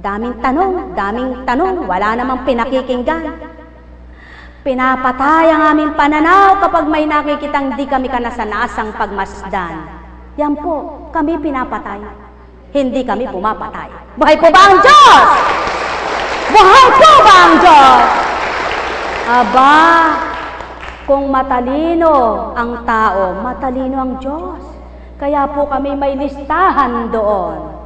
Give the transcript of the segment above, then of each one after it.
daming tanong, wala namang pinakikinggan. Pinapatay ang aming pananaw kapag may nakikitang di kami kanasanasang pagmasdan. Yan po, kami pinapatay. Hindi kami pumapatay. Buhay po ba ang Diyos? Buhay po ba ang Diyos? Aba, kung matalino ang tao, matalino ang Diyos. Kaya po kami may listahan doon.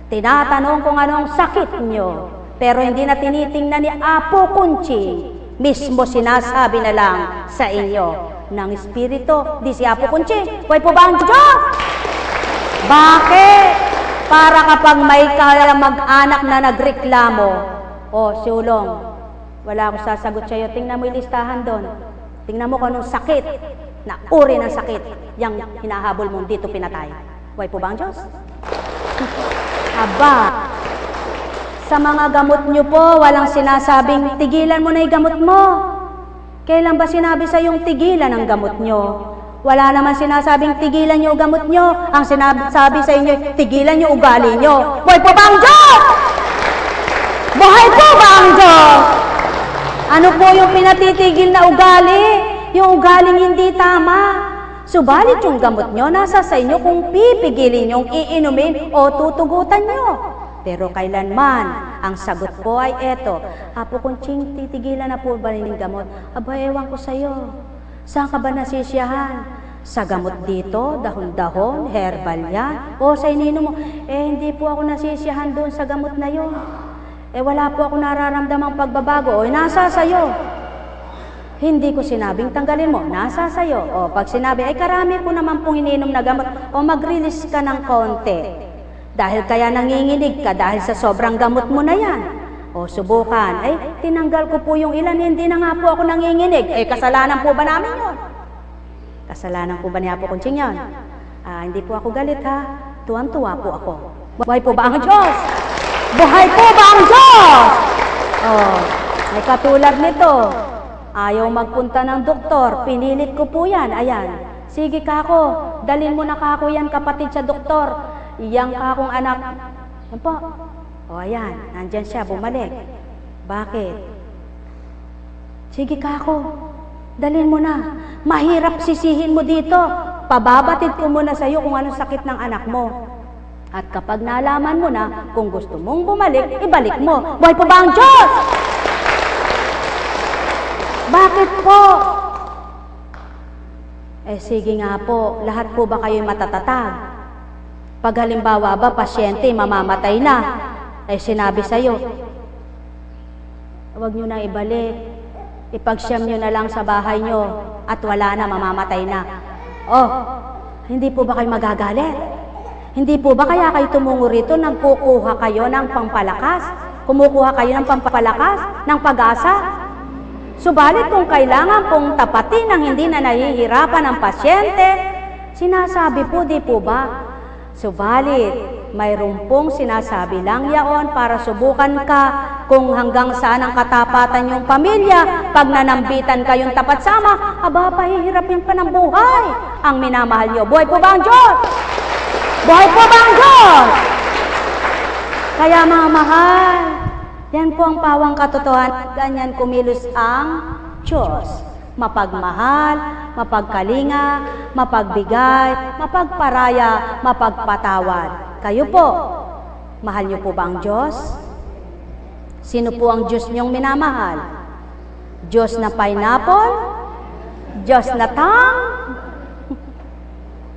Tinatanong kung anong sakit nyo, pero hindi na tinitingnan ni Apo Kunching. Mismo sinasabi na lang sa inyo ng Espiritu, di si Apo Kunching. Buhay po ba ang Diyos? Bakit? Para kapag may mag-anak na nagreklamo, Sulong, wala akong sasagot sa'yo, tingnan mo yung listahan doon. Tingnan mo kung anong sakit, na uri ng sakit, yung hinahabol mo dito pinatay. Buhay po ba ang Diyos? Aba, sa mga gamot nyo po, walang sinasabing, tigilan mo na yung gamot mo. Kailan ba sinabi sa yung tigilan ang gamot nyo? Wala naman sinasabing, tigilan nyo ang gamot nyo. Ang sinasabi sa inyo, tigilan nyo ugali nyo. Buhay po ba ang Diyos? Buhay po ba ang Diyos? Ano po yung pinatitigil na ugali? Yung ugaling hindi tama. Subalit yung gamot nyo, nasa sa inyo kung pipigilin nyong iinumin o tutugutan nyo. Pero kailanman, ang sagot po ay eto, Apo Kunching, titigilan na po ba yung gamot? Aba, ewan ko sa'yo. Saan ka ba nasisiyahan? Sa gamot dito, dahon-dahon, herbal yan? O sa ininom mo? Hindi po ako nasisiyahan doon sa gamot na yon. Wala po ako nararamdamang pagbabago. Nasa sa'yo. Hindi ko sinabing tanggalin mo, nasa sa'yo. O pag sinabi, karami po naman pong ininom na gamot. O mag-release ka ng konti. Dahil kaya nanginginig ka dahil sa sobrang gamot mo na yan. O subukan, tinanggal ko po yung ilan, hindi na nga po ako nanginginig. Kasalanan po ba namin yun? Kasalanan po ba ni Apo Kunching yun? Hindi po ako galit ha. Tuwan-tuwa po ako. Buhay po ba ang Diyos? Buhay po ba ang Diyos? May katulad nito. Ayaw magpunta ng doktor, pinilit ko po yan. Ayan, sige kako, dalhin mo na kako yan kapatid sa doktor. Iyang kakong anak. Yan po. Ayan, nandyan siya, bumalik. Bakit? Sige kako, dalhin mo na. Mahirap sisihin mo dito. Pababatid ko muna sa iyo kung anong sakit ng anak mo. At kapag nalaman mo na, kung gusto mong bumalik, ibalik mo. Buhay po ba ang Diyos? Bakit po? Sige nga po, lahat po ba kayo'y matatatag? Pag halimbawa ba, pasyente, mamamatay na, sinabi sa'yo, huwag nyo na ibalik, ipagsyam nyo na lang sa bahay nyo, at wala na, mamamatay na. Hindi po ba kayo magagalit? Hindi po ba kaya kayo tumungo rito nang kukuha kayo ng pampalakas? Kumukuha kayo ng pampalakas, ng pag-asa? Subalit kung kailangan pong tapatin ang hindi na nahihirapan ng pasyente, sinasabi po, di po ba? Subalit, mayroon pong sinasabi lang yaon para subukan ka kung hanggang saan ang katapatan yung pamilya. Pag nanambitan kayong tapat sama, pahihirapin pa ng buhay ang minamahal nyo. Buhay po ba ang Diyos? Buhay po ba ang Diyos? Kaya mga mahal, yan po ang pawang katotohanan. Ganyan kumilos ang Diyos. Mapagmahal, mapagkalinga, mapagbigay, mapagparaya, mapagpatawad. Kayo po, mahal niyo po ba ang Diyos? Sino po ang Diyos niyong minamahal? Diyos na pineapple? Diyos na tang?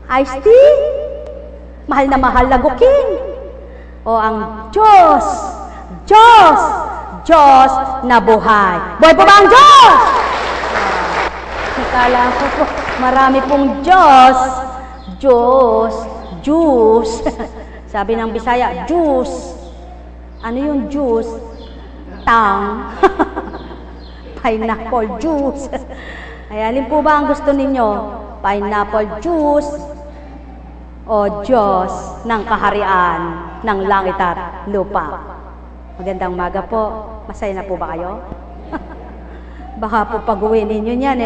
Iced tea? Mahal na mahal na guking? O ang Diyos? Diyos na buhay. Buhay po ba ang Diyos? Akala ko po, marami pong Diyos. Juice. Sabi ng Bisaya, juice. Ano yung juice? Tang. Pineapple juice. Ay, alin po ba ang gusto ninyo? Pineapple juice o Diyos ng kaharian ng langit at lupa? Magandang umaga po. Masaya na po ba kayo? Baka po pag-uwi ninyo niyan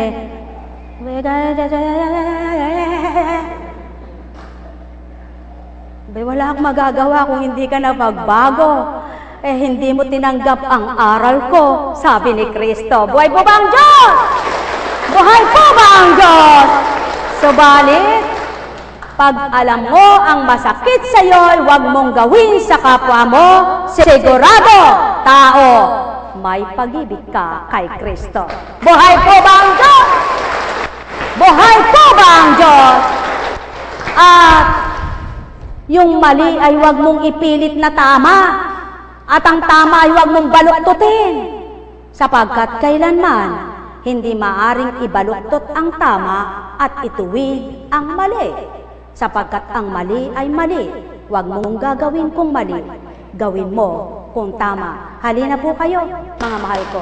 wala akong magagawa kung hindi ka na magbago. hindi mo tinanggap ang aral ko, sabi ni Kristo. Buhay po ba ang Diyos? Buhay po ba ang Diyos? Subalit, pag alam mo ang masakit sa iyo'y huwag mong gawin sa kapwa mo, sigurado, tao, may pag-ibig ka kay Kristo. Buhay po ba ang Diyos? Buhay po ba ang Diyos? At yung mali ay huwag mong ipilit na tama, at ang tama ay huwag mong baluktutin, sapagkat kailanman hindi maaring ibaluktot ang tama at ituwid ang mali, sapagkat ang mali ay mali. Huwag mong gagawin kung mali, gawin mo kung tama. Halina po kayo, mga mahal ko.